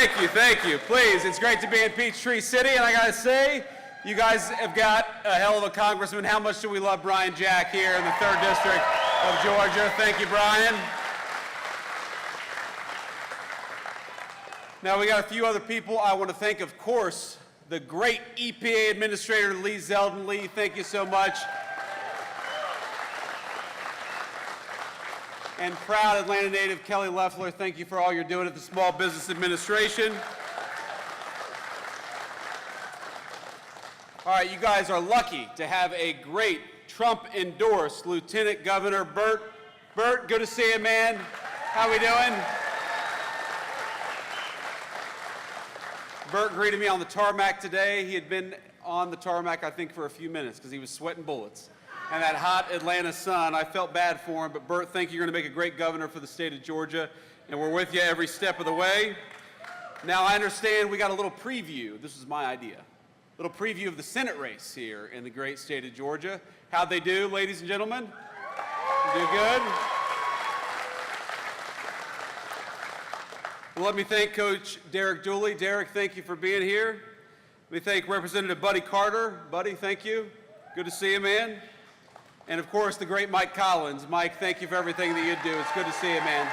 thank you, thank you. Please, it's great to be in Peachtree City, and I gotta say, you guys have got a hell of a congressman. How much do we love Brian Jack here in the 3rd District of Georgia? Thank you, Brian. Now, we got a few other people I want to thank, of course, the great EPA Administrator Lee Zeldin. Lee, thank you so much. And proud Atlanta native Kelly Loeffler, thank you for all you're doing at the Small Business Administration. All right, you guys are lucky to have a great Trump-endorsed Lieutenant Governor Burt. Burt, good to see you, man. How we doing? Burt greeted me on the tarmac today. He had been on the tarmac, I think, for a few minutes because he was sweating bullets. And that hot Atlanta sun, I felt bad for him. But Burt, thank you. You're going to make a great governor for the state of Georgia. And we're with you every step of the way. Now, I understand we got a little preview. This is my idea. A little preview of the Senate race here in the great state of Georgia. How'd they do, ladies and gentlemen? Do good? Well, let me thank Coach Derek Dooley. Derek, thank you for being here. Let me thank Representative Buddy Carter. Buddy, thank you. Good to see you, man. And of course, the great Mike Collins. Mike, thank you for everything that you do. It's good to see you, man.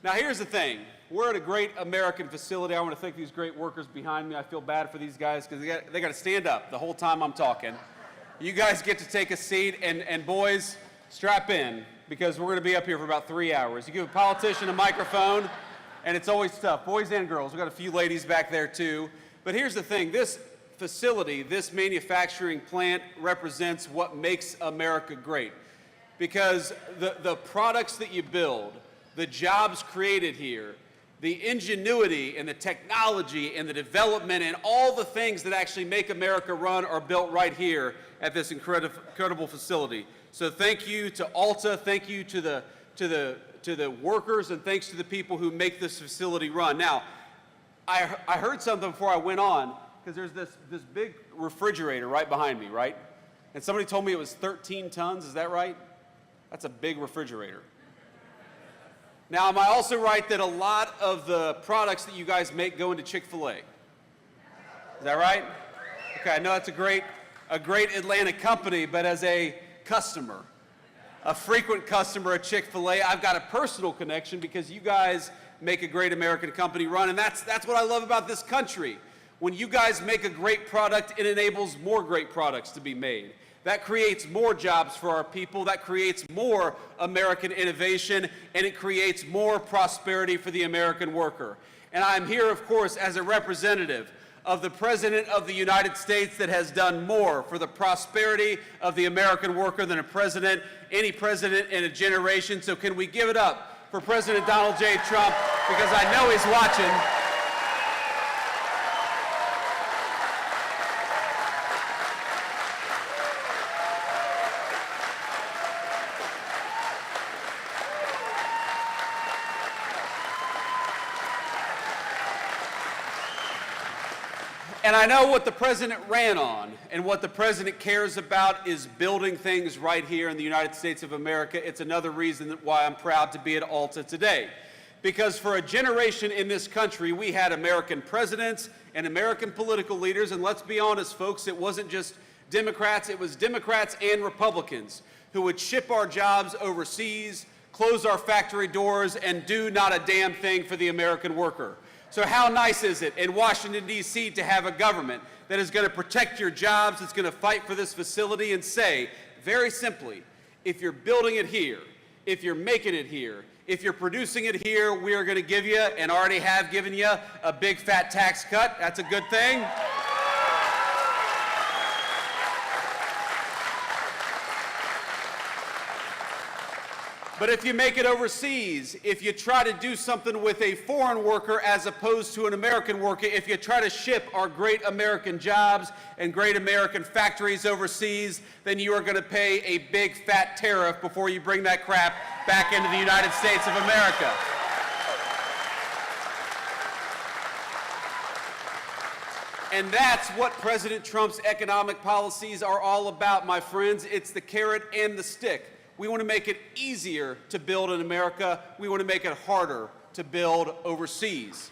Now, here's the thing. We're at a great American facility. I want to thank these great workers behind me. I feel bad for these guys because they got to stand up the whole time I'm talking. You guys get to take a seat, and boys, strap in because we're going to be up here for about 3 hours. You give a politician a microphone, and it's always tough. Boys and girls. We've got a few ladies back there, too. But here's the thing. This facility, this manufacturing plant represents what makes America great. Because the products that you build, the jobs created here, the ingenuity and the technology and the development and all the things that actually make America run are built right here at this incredible facility. So thank you to Alta, thank you to the workers, and thanks to the people who make this facility run. Now, I heard something before I went on, because there's this big refrigerator right behind me, right? And somebody told me it was 13 tons, is that right? That's a big refrigerator. Now, am I also right that a lot of the products that you guys make go into Chick-fil-A? Is that right? Okay, I know that's a great Atlanta company, but as a customer, a frequent customer at Chick-fil-A, I've got a personal connection because you guys make a great American company run, and that's what I love about this country. When you guys make a great product, it enables more great products to be made. That creates more jobs for our people, that creates more American innovation, and it creates more prosperity for the American worker. And I'm here, of course, as a representative of the President of the United States that has done more for the prosperity of the American worker than any president in a generation. So can we give it up for President Donald J. Trump, because I know he's watching. And I know what the president ran on, and what the president cares about is building things right here in the United States of America. It's another reason why I'm proud to be at Alta today. Because for a generation in this country, we had American presidents and American political leaders, and let's be honest, folks, it wasn't just Democrats, it was Democrats and Republicans who would ship our jobs overseas, close our factory doors, and do not a damn thing for the American worker. So how nice is it in Washington, D.C. to have a government that is going to protect your jobs, that's going to fight for this facility and say, very simply, if you're building it here, if you're making it here, if you're producing it here, we are going to give you, and already have given you, a big fat tax cut. That's a good thing. But if you make it overseas, if you try to do something with a foreign worker as opposed to an American worker, if you try to ship our great American jobs and great American factories overseas, then you are going to pay a big fat tariff before you bring that crap back into the United States of America. And that's what President Trump's economic policies are all about, my friends. It's the carrot and the stick. We want to make it easier to build in America. We want to make it harder to build overseas.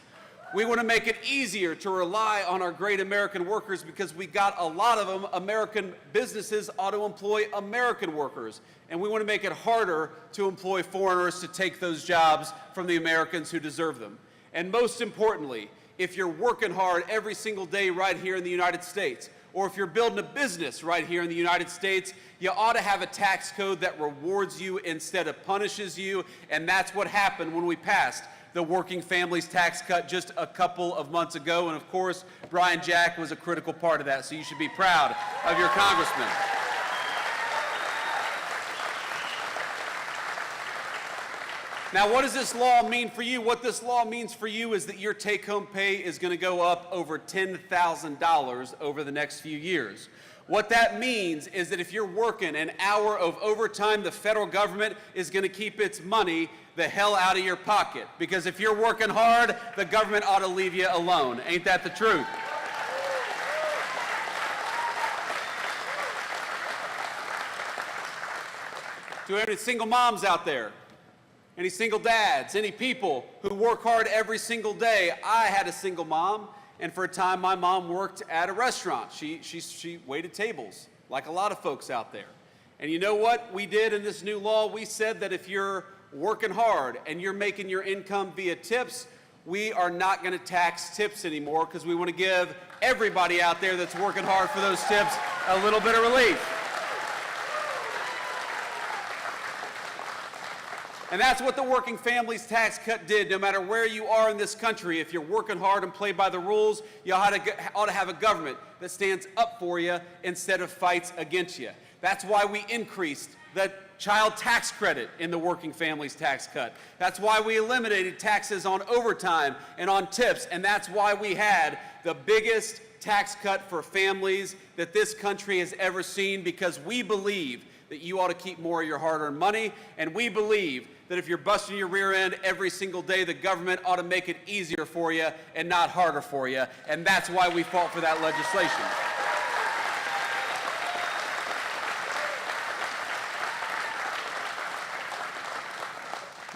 We want to make it easier to rely on our great American workers because we got a lot of them. American businesses ought to employ American workers. And we want to make it harder to employ foreigners to take those jobs from the Americans who deserve them. And most importantly, if you're working hard every single day right here in the United States, or if you're building a business right here in the United States, you ought to have a tax code that rewards you instead of punishes you. And that's what happened when we passed the Working Families Tax Cut just a couple of months ago. And of course, Brian Jack was a critical part of that. So you should be proud of your congressman. Now, what does this law mean for you? What this law means for you is that your take-home pay is going to go up over $10,000 over the next few years. What that means is that if you're working an hour of overtime, the federal government is going to keep its money the hell out of your pocket. Because if you're working hard, the government ought to leave you alone. Ain't that the truth? To any single moms out there, any single dads, any people who work hard every single day. I had a single mom, and for a time my mom worked at a restaurant. She waited tables, like a lot of folks out there. And you know what we did in this new law? We said that if you're working hard and you're making your income via tips, we are not going to tax tips anymore because we want to give everybody out there that's working hard for those tips a little bit of relief. And that's what the Working Families Tax Cut did. No matter where you are in this country, if you're working hard and play by the rules, you ought to have a government that stands up for you instead of fights against you. That's why we increased the child tax credit in the Working Families Tax Cut. That's why we eliminated taxes on overtime and on tips. And that's why we had the biggest tax cut for families that this country has ever seen, because we believe that you ought to keep more of your hard-earned money, and we believe that if you're busting your rear end every single day, the government ought to make it easier for you and not harder for you, and that's why we fought for that legislation.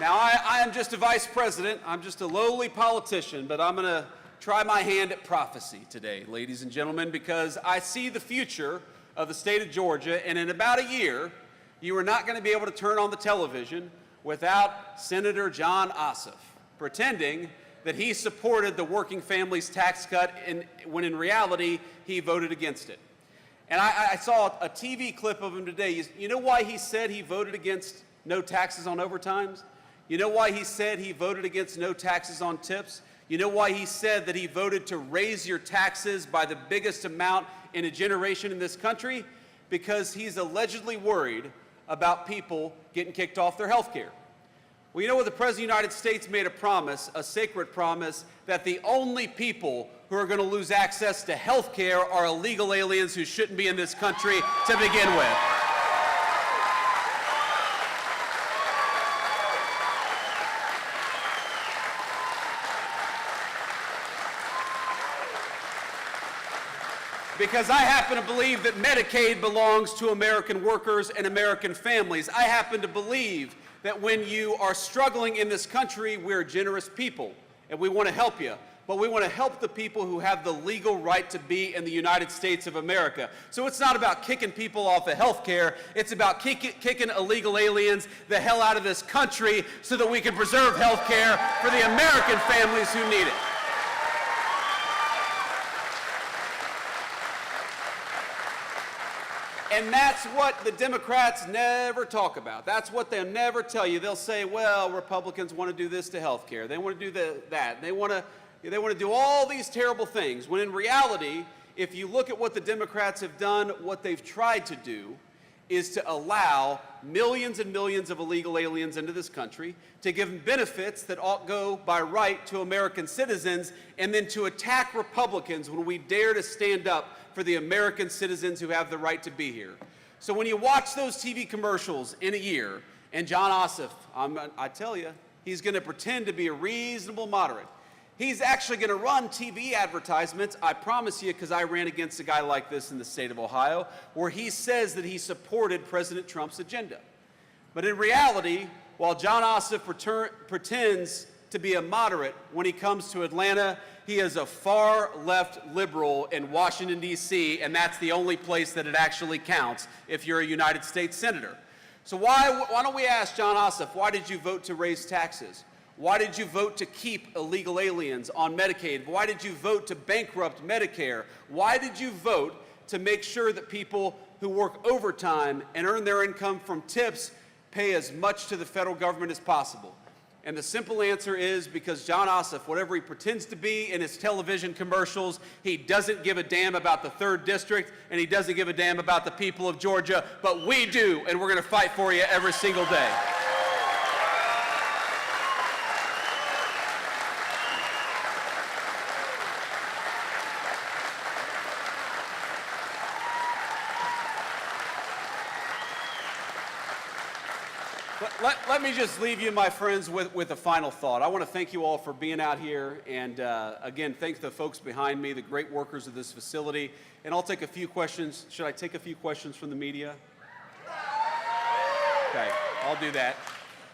Now, I am just a vice president. I'm just a lowly politician, but I'm going to try my hand at prophecy today, ladies and gentlemen, because I see the future of the state of Georgia, and in about a year, you are not going to be able to turn on the television without Senator John Ossoff pretending that he supported the Working Families Tax Cut when in reality he voted against it. And I saw a TV clip of him today. You know why he said he voted against no taxes on overtimes? You know why he said he voted against no taxes on tips? You know why he said that he voted to raise your taxes by the biggest amount in a generation in this country? Because he's allegedly worried about people getting kicked off their health care. Well, you know what? The President of the United States made a promise, a sacred promise, that the only people who are going to lose access to health care are illegal aliens who shouldn't be in this country to begin with. Because I happen to believe that Medicaid belongs to American workers and American families. I happen to believe that when you are struggling in this country, we're generous people, and we want to help you. But we want to help the people who have the legal right to be in the United States of America. So it's not about kicking people off of health care. It's about kicking illegal aliens the hell out of this country so that we can preserve health care for the American families who need it. And that's what the Democrats never talk about. That's what they'll never tell you. They'll say, well, Republicans want to do this to health care. They want to do that. They want to do all these terrible things. When in reality, if you look at what the Democrats have done, what they've tried to do is to allow millions and millions of illegal aliens into this country, to give them benefits that ought go by right to American citizens, and then to attack Republicans when we dare to stand up for the American citizens who have the right to be here. So when you watch those TV commercials in a year, and John Ossoff, I tell you, he's going to pretend to be a reasonable moderate. He's actually going to run TV advertisements, I promise you, because I ran against a guy like this in the state of Ohio, where he says that he supported President Trump's agenda. But in reality, while John Ossoff pretends to be a moderate when he comes to Atlanta, he is a far-left liberal in Washington, D.C., and that's the only place that it actually counts if you're a United States senator. So why don't we ask John Ossoff, why did you vote to raise taxes? Why did you vote to keep illegal aliens on Medicaid? Why did you vote to bankrupt Medicare? Why did you vote to make sure that people who work overtime and earn their income from tips pay as much to the federal government as possible? And the simple answer is because John Ossoff, whatever he pretends to be in his television commercials, he doesn't give a damn about the 3rd District, and he doesn't give a damn about the people of Georgia, but we do, and we're going to fight for you every single day. Let me just leave you, my friends, with a final thought. I want to thank you all for being out here, and again, thank the folks behind me, the great workers of this facility. And I'll take a few questions. Should I take a few questions from the media? Okay, I'll do that.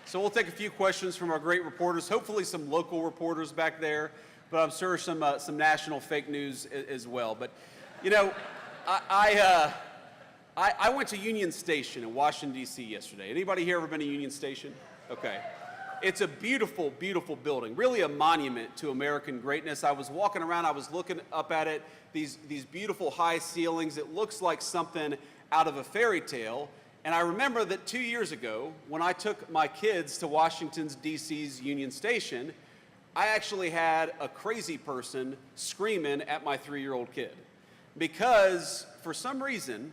So we'll take a few questions from our great reporters, hopefully some local reporters back there, but I'm sure some national fake news as well. But, you know, I went to Union Station in Washington, D.C. yesterday. Anybody here ever been to Union Station? Okay. It's a beautiful, beautiful building, really a monument to American greatness. I was walking around, I was looking up at it, these beautiful high ceilings. It looks like something out of a fairy tale. And I remember that 2 years ago, when I took my kids to Washington, D.C.'s Union Station, I actually had a crazy person screaming at my 3-year-old kid. Because for some reason,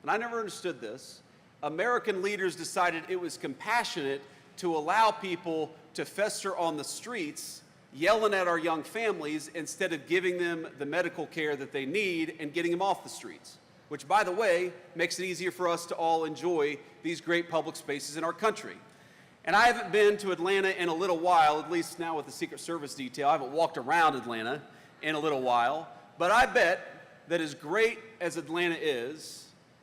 and I never understood this, American leaders decided it was compassionate to allow people to fester on the streets, yelling at our young families instead of giving them the medical care that they need and getting them off the streets, which, by the way, makes it easier for us to all enjoy these great public spaces in our country. And I haven't been to Atlanta in a little while, at least now with the Secret Service detail. I haven't walked around Atlanta in a little while, but I bet that as great as Atlanta is,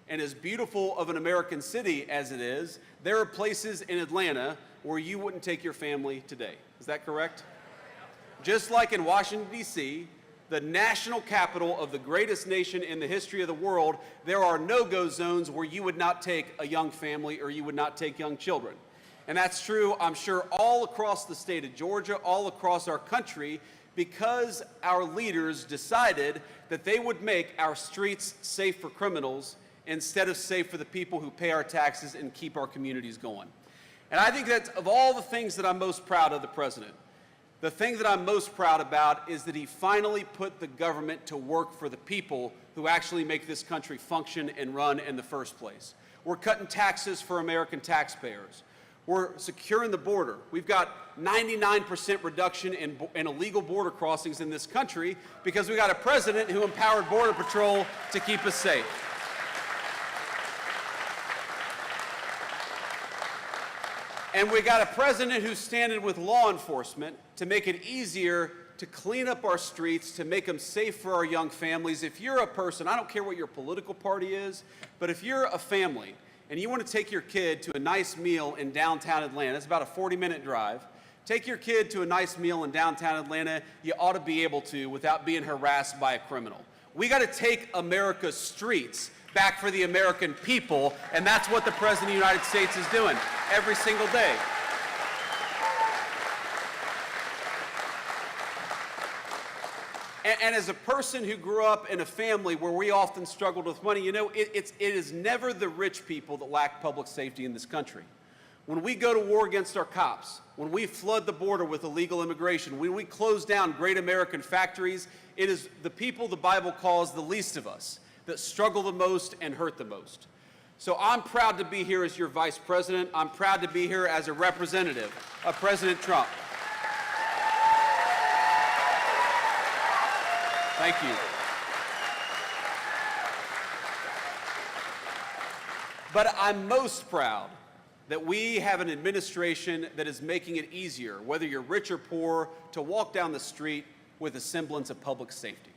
and as beautiful of an American city as it is, there are places in Atlanta where you wouldn't take your family today. Is that correct? Just like in Washington, D.C., the national capital of the greatest nation in the history of the world, there are no-go zones where you would not take a young family or you would not take young children. And that's true, I'm sure, all across the state of Georgia, all across our country, because our leaders decided that they would make our streets safe for criminals instead of safe for the people who pay our taxes and keep our communities going. And I think that of all the things that I'm most proud of the president, the thing that I'm most proud about is that he finally put the government to work for the people who actually make this country function and run in the first place. We're cutting taxes for American taxpayers. We're securing the border. We've got 99% reduction in illegal border crossings in this country because we got a president who empowered Border Patrol to keep us safe. And we got a president who's standing with law enforcement to make it easier to clean up our streets, to make them safe for our young families. If you're a person, I don't care what your political party is, but if you're a family and you want to take your kid to a nice meal in downtown Atlanta, it's about a 40-minute drive, take your kid to a nice meal in downtown Atlanta, you ought to be able to without being harassed by a criminal. We got to take America's streets back for the American people, and that's what the President of the United States is doing every single day. And as a person who grew up in a family where we often struggled with money, you know, it is never the rich people that lack public safety in this country. When we go to war against our cops, when we flood the border with illegal immigration, when we close down great American factories, it is the people the Bible calls the least of us that struggle the most and hurt the most. So I'm proud to be here as your vice president. I'm proud to be here as a representative of President Trump. Thank you. But I'm most proud that we have an administration that is making it easier, whether you're rich or poor, to walk down the street with a semblance of public safety.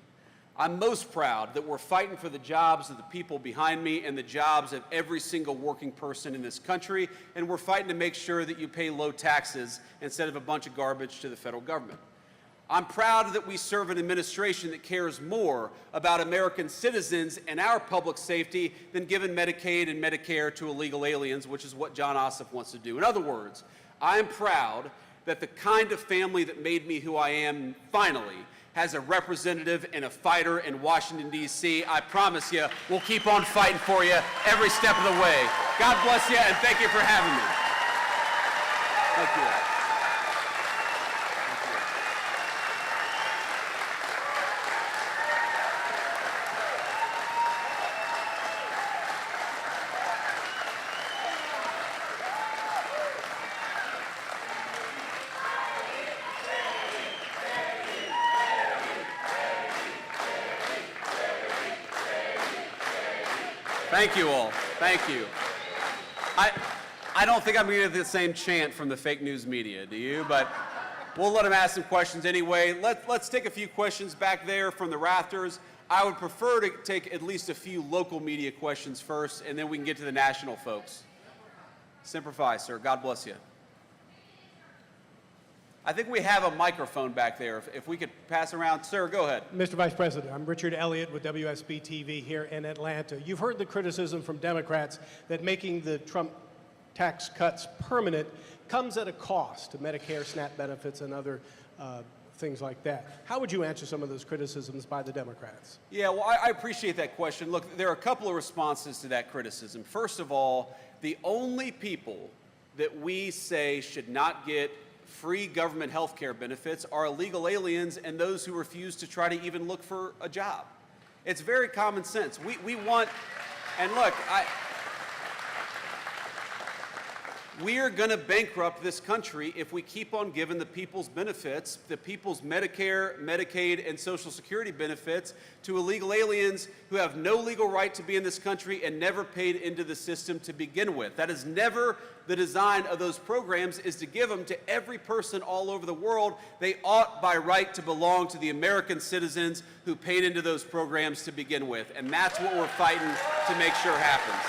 I'm most proud that we're fighting for the jobs of the people behind me and the jobs of every single working person in this country, and we're fighting to make sure that you pay low taxes instead of a bunch of garbage to the federal government. I'm proud that we serve an administration that cares more about American citizens and our public safety than giving Medicaid and Medicare to illegal aliens, which is what John Ossoff wants to do. In other words, I'm proud that the kind of family that made me who I am finally has a representative and a fighter in Washington, D.C. I promise you, we'll keep on fighting for you every step of the way. God bless you, and thank you for having me. Thank you. Thank you all. Thank you. I don't think I'm going to get the same chant from the fake news media, do you? But we'll let them ask some questions anyway. Let's take a few questions back there from the rafters. I would prefer to take at least a few local media questions first, and then we can get to the national folks. Semper Fi, sir. God bless you. I think we have a microphone back there. If we could pass around. Sir, go ahead. Mr. Vice President, I'm Richard Elliott with WSB-TV here in Atlanta. You've heard the criticism from Democrats that making the Trump tax cuts permanent comes at a cost to Medicare, SNAP benefits, and other things like that. How would you answer some of those criticisms by the Democrats? Yeah, well, I appreciate that question. Look, there are a couple of responses to that criticism. First of all, the only people that we say should not get free government health care benefits are illegal aliens and those who refuse to try to even look for a job. It's very common sense. We want, and look, we are going to bankrupt this country if we keep on giving the people's benefits, the people's Medicare, Medicaid, and Social Security benefits to illegal aliens who have no legal right to be in this country and never paid into the system to begin with. That is never the design of those programs, is to give them to every person all over the world. They ought by right to belong to the American citizens who paid into those programs to begin with. And that's what we're fighting to make sure happens.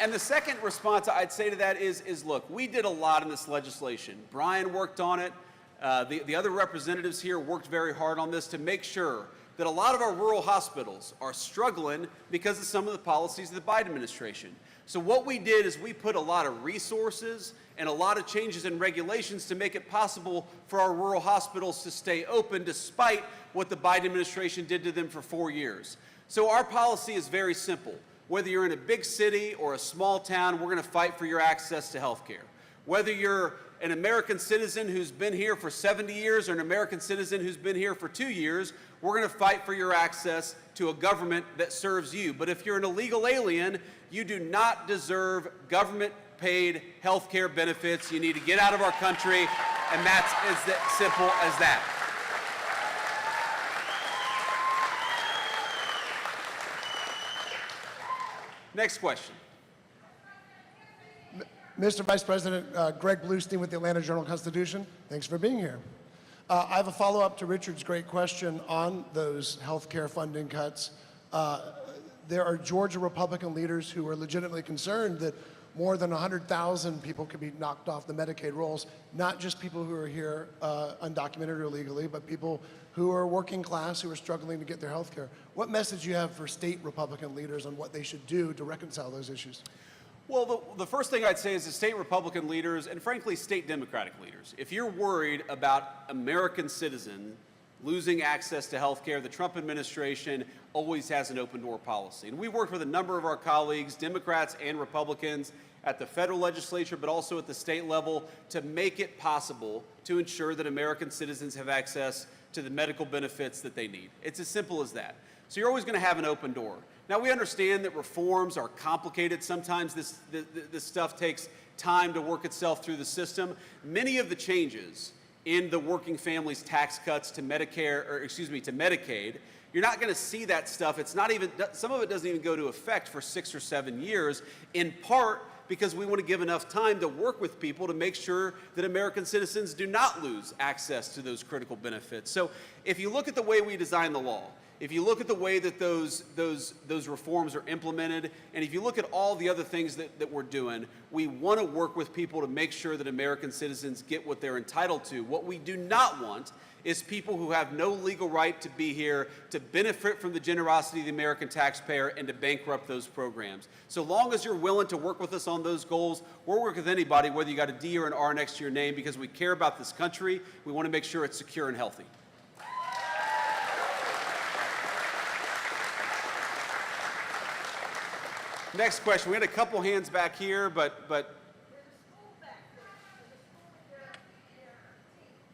And the second response I'd say to that is look, we did a lot in this legislation. Brian worked on it. The other representatives here worked very hard on this to make sure that a lot of our rural hospitals are struggling because of some of the policies of the Biden administration. So what we did is we put a lot of resources and a lot of changes in regulations to make it possible for our rural hospitals to stay open despite what the Biden administration did to them for 4 years. So our policy is very simple. Whether you're in a big city or a small town, we're going to fight for your access to health care. Whether you're an American citizen who's been here for 70 years or an American citizen who's been here for 2 years, we're going to fight for your access to a government that serves you. But if you're an illegal alien, you do not deserve government-paid health care benefits. You need to get out of our country, and that's as simple as that. Next question. Mr. Vice President, Greg Bluestein with the Atlanta Journal-Constitution. Thanks for being here. I have a follow-up to Richard's great question on those health care funding cuts. There are Georgia Republican leaders who are legitimately concerned that more than 100,000 people could be knocked off the Medicaid rolls, not just people who are here undocumented or illegally, but people who are working class, who are struggling to get their health care. What message do you have for state Republican leaders on what they should do to reconcile those issues? Well, the first thing I'd say is the state Republican leaders and frankly state Democratic leaders, if you're worried about American citizens losing access to health care, the Trump administration always has an open door policy. And we worked with a number of our colleagues, Democrats and Republicans, at the federal legislature, but also at the state level, to make it possible to ensure that American citizens have access to the medical benefits that they need. It's as simple as that. So you're always going to have an open door. Now, we understand that reforms are complicated. Sometimes this stuff takes time to work itself through the system. Many of the changes in the working families tax cuts to Medicare, or excuse me, to Medicaid, you're not going to see that stuff. It's not even, some of it doesn't even go to effect for 6 or 7 years, in part because we want to give enough time to work with people to make sure that American citizens do not lose access to those critical benefits. So if you look at the way we design the law, if you look at the way that those reforms are implemented, and if you look at all the other things that we're doing, we want to work with people to make sure that American citizens get what they're entitled to. What we do not want is people who have no legal right to be here, to benefit from the generosity of the American taxpayer, and to bankrupt those programs. So long as you're willing to work with us on those goals, we'll work with anybody, whether you got a D or an R next to your name, because we care about this country. We want to make sure it's secure and healthy. Next question. We had a couple hands back here, but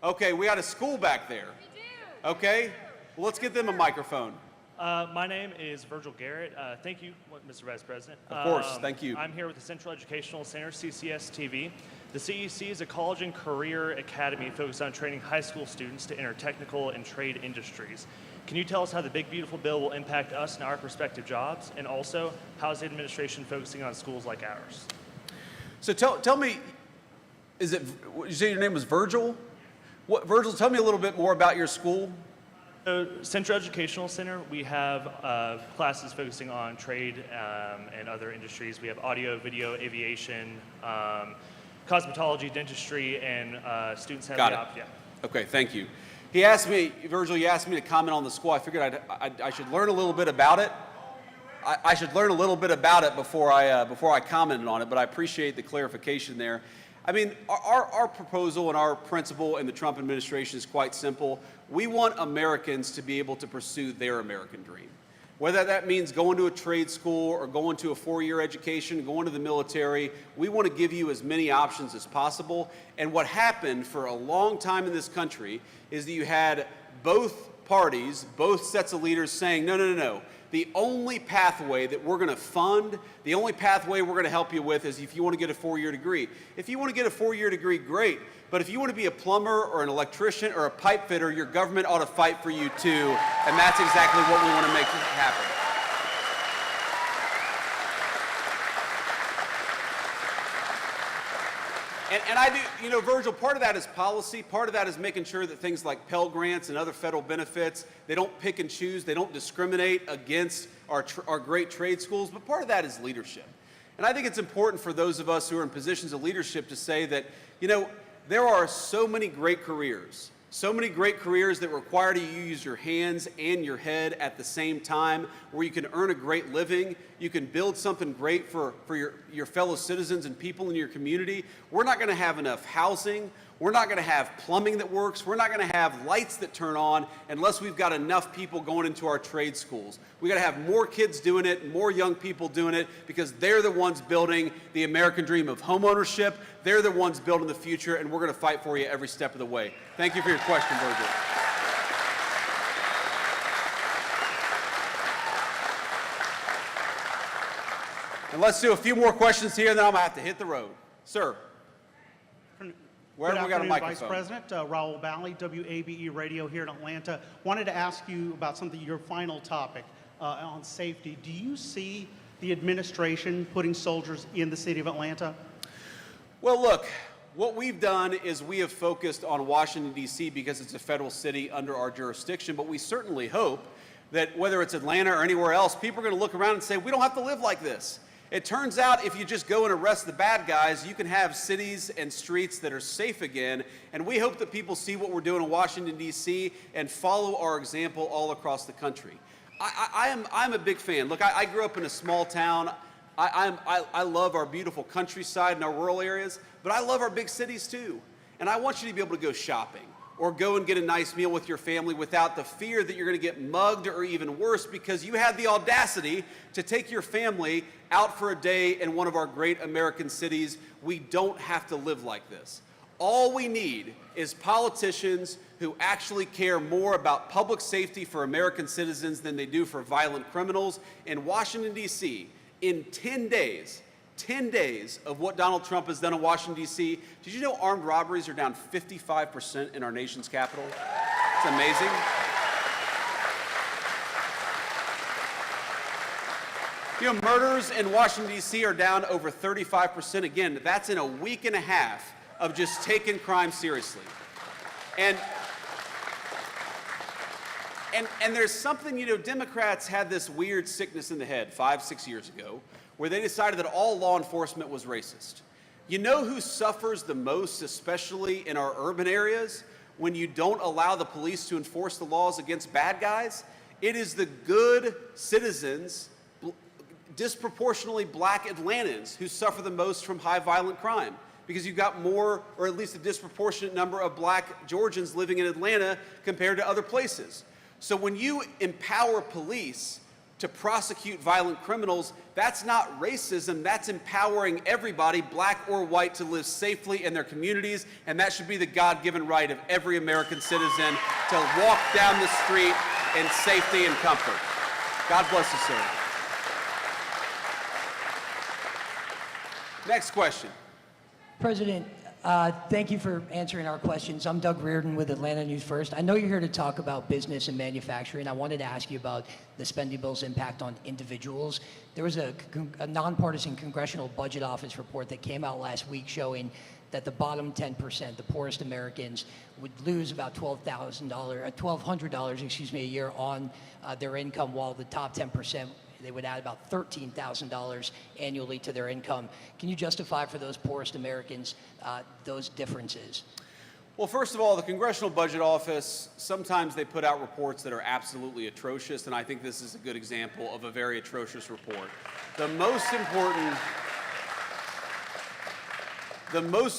okay, we got a school back there. We do. Okay, well, let's get them a microphone. My name is Virgil Garrett. Thank you, Mr. Vice President. Of course, thank you. I'm here with the Central Educational Center, CCS-TV. The CEC is a college and career academy focused on training high school students to enter technical and trade industries. Can you tell us how the big, beautiful bill will impact us and our prospective jobs? And also, how is the administration focusing on schools like ours? So tell me, you say your name was Virgil? Virgil, tell me a little bit more about your school. So, Central Educational Center, we have classes focusing on trade and other industries. We have audio, video, aviation, cosmetology, dentistry, and students have Got the it. option. Yeah. Okay, thank you. He asked me, Virgil, you asked me to comment on the school. I figured I should learn a little bit about it. I should learn a little bit about it before I commented on it, but I appreciate the clarification there. I mean, our proposal and our principle in the Trump administration is quite simple. We want Americans to be able to pursue their American dream. Whether that means going to a trade school or going to a four-year education, going to the military, we want to give you as many options as possible. And what happened for a long time in this country is that you had both parties, both sets of leaders saying, no, no, no, no. The only pathway that we're going to fund, the only pathway we're going to help you with is if you want to get a four-year degree. If you want to get a four-year degree, great. But if you want to be a plumber or an electrician or a pipe fitter, your government ought to fight for you too. And that's exactly what we want to make happen. And I do, you know, Virgil, part of that is policy. Part of that is making sure that things like Pell Grants and other federal benefits, they don't pick and choose, they don't discriminate against our great trade schools. But part of that is leadership. And I think it's important for those of us who are in positions of leadership to say that, you know, there are so many great careers that require you use your hands and your head at the same time, where you can earn a great living, you can build something great for your fellow citizens and people in your community. We're not going to have enough housing. We're not going to have plumbing that works. We're not going to have lights that turn on unless we've got enough people going into our trade schools. We got to have more kids doing it, more young people doing it, because they're the ones building the American dream of home ownership. They're the ones building the future, and we're going to fight for you every step of the way. Thank you for your question, Virgil. And let's do a few more questions here, and then I'm going to have to hit the road. Sir. Where have we got a microphone? Vice President, Raul Bally, WABE Radio here in Atlanta. Wanted to ask you about something, your final topic on safety. Do you see the administration putting soldiers in the city of Atlanta? Well, look, what we've done is we have focused on Washington, D.C. because it's a federal city under our jurisdiction, but we certainly hope that whether it's Atlanta or anywhere else, people are going to look around and say, we don't have to live like this. It turns out if you just go and arrest the bad guys, you can have cities and streets that are safe again. And we hope that people see what we're doing in Washington, D.C. and follow our example all across the country. I'm a big fan. Look, I grew up in a small town. I love our beautiful countryside and our rural areas, but I love our big cities too. And I want you to be able to go shopping or go and get a nice meal with your family without the fear that you're going to get mugged or even worse because you had the audacity to take your family out for a day in one of our great American cities. We don't have to live like this. All we need is politicians who actually care more about public safety for American citizens than they do for violent criminals. In Washington, D.C., in 10 days of what Donald Trump has done in Washington, D.C., did you know armed robberies are down 55% in our nation's capital? It's amazing. You know, murders in Washington, D.C. are down over 35%. Again, that's in a week and a half of just taking crime seriously. And there's something, you know, Democrats had this weird sickness in the head 5-6 years ago where they decided that all law enforcement was racist. You know who suffers the most, especially in our urban areas, when you don't allow the police to enforce the laws against bad guys? It is the good citizens, disproportionately black Atlantans, who suffer the most from high violent crime, because you've got more, or at least a disproportionate number of black Georgians living in Atlanta compared to other places. So when you empower police to prosecute violent criminals, that's not racism, that's empowering everybody, black or white, to live safely in their communities, and that should be the God-given right of every American citizen to walk down the street in safety and comfort. God bless you, sir. Next question. President, thank you for answering our questions. I'm Doug Reardon with Atlanta News First. I know you're here to talk about business and manufacturing. I wanted to ask you about the spending bill's impact on individuals. There was a nonpartisan Congressional Budget Office report that came out last week showing that the bottom 10%, the poorest Americans, would lose about $1,200 a year on their income, while the top 10%, they would add about $13,000 annually to their income. Can you justify for those poorest Americans those differences? Well, first of all, the Congressional Budget Office, sometimes they put out reports that are absolutely atrocious, and I think this is a good example of a very atrocious report. The most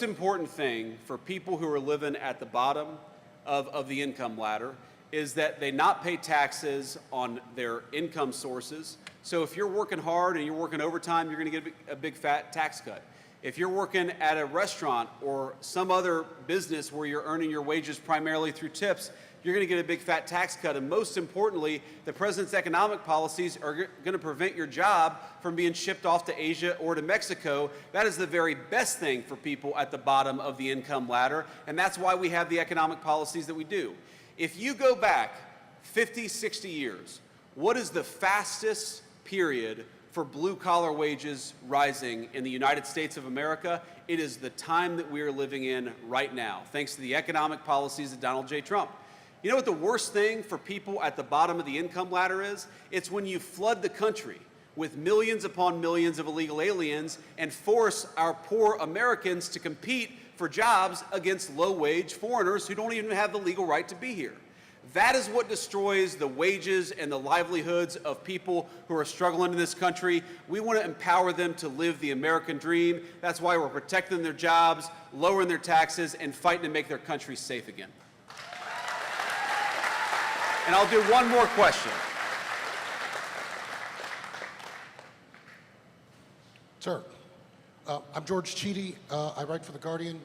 important thing for people who are living at the bottom of the income ladder is that they not pay taxes on their income sources. So if you're working hard and you're working overtime, you're going to get a big fat tax cut. If you're working at a restaurant or some other business where you're earning your wages primarily through tips, you're going to get a big fat tax cut. And most importantly, the president's economic policies are going to prevent your job from being shipped off to Asia or to Mexico. That is the very best thing for people at the bottom of the income ladder, and that's why we have the economic policies that we do. If you go back 50, 60 years, what is the fastest period for blue-collar wages rising in the United States of America? It is the time that we are living in right now, thanks to the economic policies of Donald J. Trump. You know what the worst thing for people at the bottom of the income ladder is? It's when you flood the country with millions upon millions of illegal aliens and force our poor Americans to compete for jobs against low-wage foreigners who don't even have the legal right to be here. That is what destroys the wages and the livelihoods of people who are struggling in this country. We want to empower them to live the American dream. That's why we're protecting their jobs, lowering their taxes, and fighting to make their country safe again. And I'll do one more question. Sir, I'm George Cheedy. I write for The Guardian.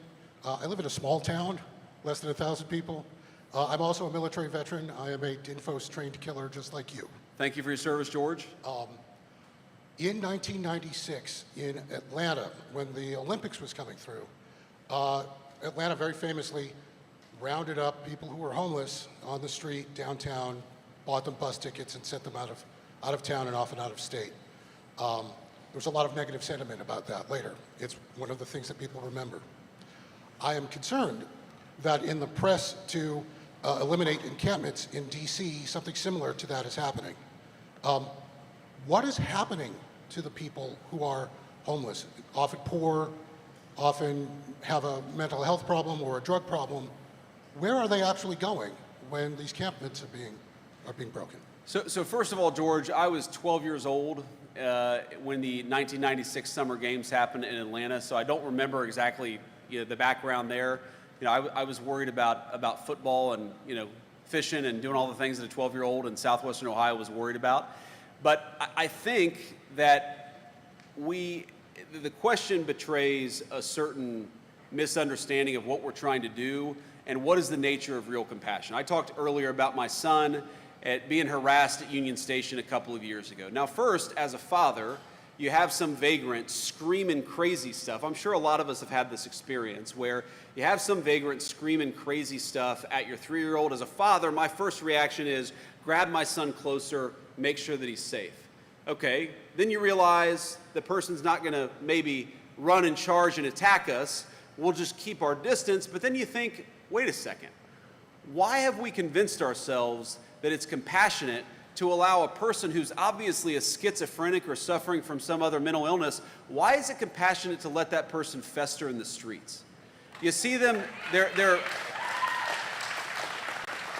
I live in a small town, less than 1,000 people. I'm also a military veteran. I am a DINFOS trained killer just like you. Thank you for your service, George. In 1996 in Atlanta, when the Olympics was coming through, Atlanta very famously rounded up people who were homeless on the street downtown, bought them bus tickets, and sent them out of town and often out of state. There was a lot of negative sentiment about that later. It's one of the things that people remember. I am concerned that in the press to eliminate encampments in DC, something similar to that is happening. What is happening to the people who are homeless, often poor, often have a mental health problem or a drug problem? Where are they actually going when these encampments are being broken? So first of all, George, I was 12 years old when the 1996 Summer Games happened in Atlanta, so I don't remember exactly the background there. I was worried about football and fishing and doing all the things that a 12-year-old in southwestern Ohio was worried about. But I think that the question betrays a certain misunderstanding of what we're trying to do and what is the nature of real compassion. I talked earlier about my son being harassed at Union Station a couple of years ago. Now, first, as a father, you have some vagrant screaming crazy stuff. I'm sure a lot of us have had this experience where you have some vagrant screaming crazy stuff at your 3-year-old. As a father, my first reaction is grab my son closer, make sure that he's safe. Okay, then you realize the person's not going to maybe run and charge and attack us. We'll just keep our distance. But then you think, wait a second. Why have we convinced ourselves that it's compassionate to allow a person who's obviously a schizophrenic or suffering from some other mental illness, why is it compassionate to let that person fester in the streets? You see them, they're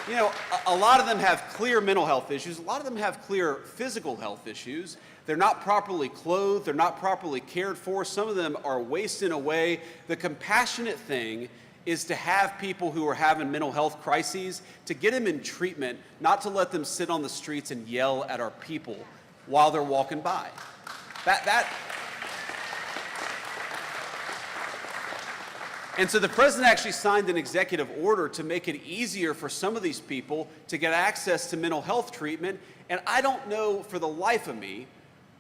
you know, a lot of them have clear mental health issues. A lot of them have clear physical health issues. They're not properly clothed. They're not properly cared for. Some of them are wasting away. The compassionate thing is to have people who are having mental health crises, to get them in treatment, not to let them sit on the streets and yell at our people while they're walking by. And so the president actually signed an executive order to make it easier for some of these people to get access to mental health treatment. And I don't know for the life of me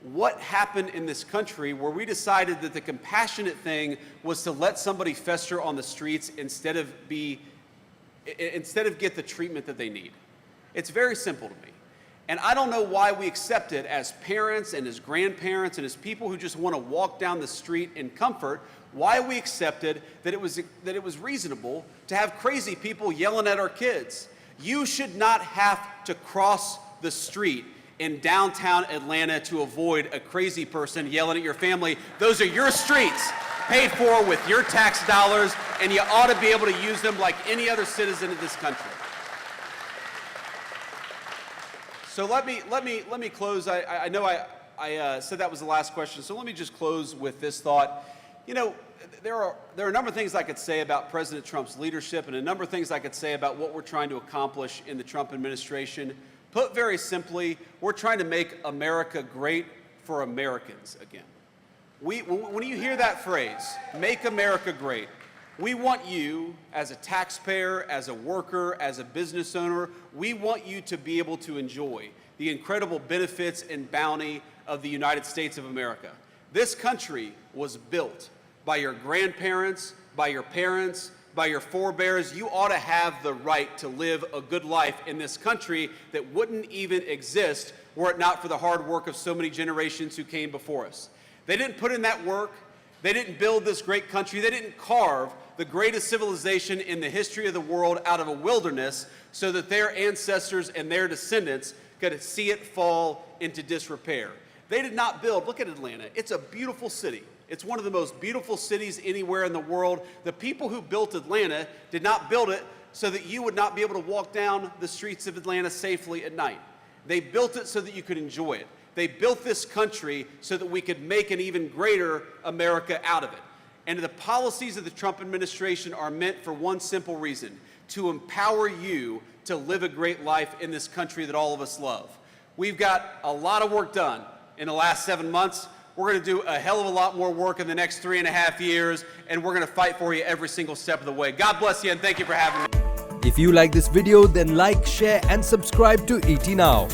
what happened in this country where we decided that the compassionate thing was to let somebody fester on the streets instead of get the treatment that they need. It's very simple to me. And I don't know why we accept it as parents and as grandparents and as people who just want to walk down the street in comfort, why we accepted that it was reasonable to have crazy people yelling at our kids. You should not have to cross the street in downtown Atlanta to avoid a crazy person yelling at your family. Those are your streets, paid for with your tax dollars, and you ought to be able to use them like any other citizen of this country. So let me close. I know I said that was the last question, so let me just close with this thought. You know, there are a number of things I could say about President Trump's leadership and a number of things I could say about what we're trying to accomplish in the Trump administration. Put very simply, we're trying to make America great for Americans again. When you hear that phrase, make America great, we want you as a taxpayer, as a worker, as a business owner, we want you to be able to enjoy the incredible benefits and bounty of the United States of America. This country was built by your grandparents, by your parents, by your forebears. You ought to have the right to live a good life in this country that wouldn't even exist were it not for the hard work of so many generations who came before us. They didn't put in that work. They didn't build this great country. They didn't carve the greatest civilization in the history of the world out of a wilderness so that their ancestors and their descendants could see it fall into disrepair. They did not build, look at Atlanta, it's a beautiful city. It's one of the most beautiful cities anywhere in the world. The people who built Atlanta did not build it so that you would not be able to walk down the streets of Atlanta safely at night. They built it so that you could enjoy it. They built this country so that we could make an even greater America out of it. And the policies of the Trump administration are meant for one simple reason: to empower you to live a great life in this country that all of us love. We've got a lot of work done in the last 7 months. We're going to do a hell of a lot more work in the next 3.5 years, and we're going to fight for you every single step of the way. God bless you, and thank you for having me. If you like this video, then like, share and subscribe to ET Now.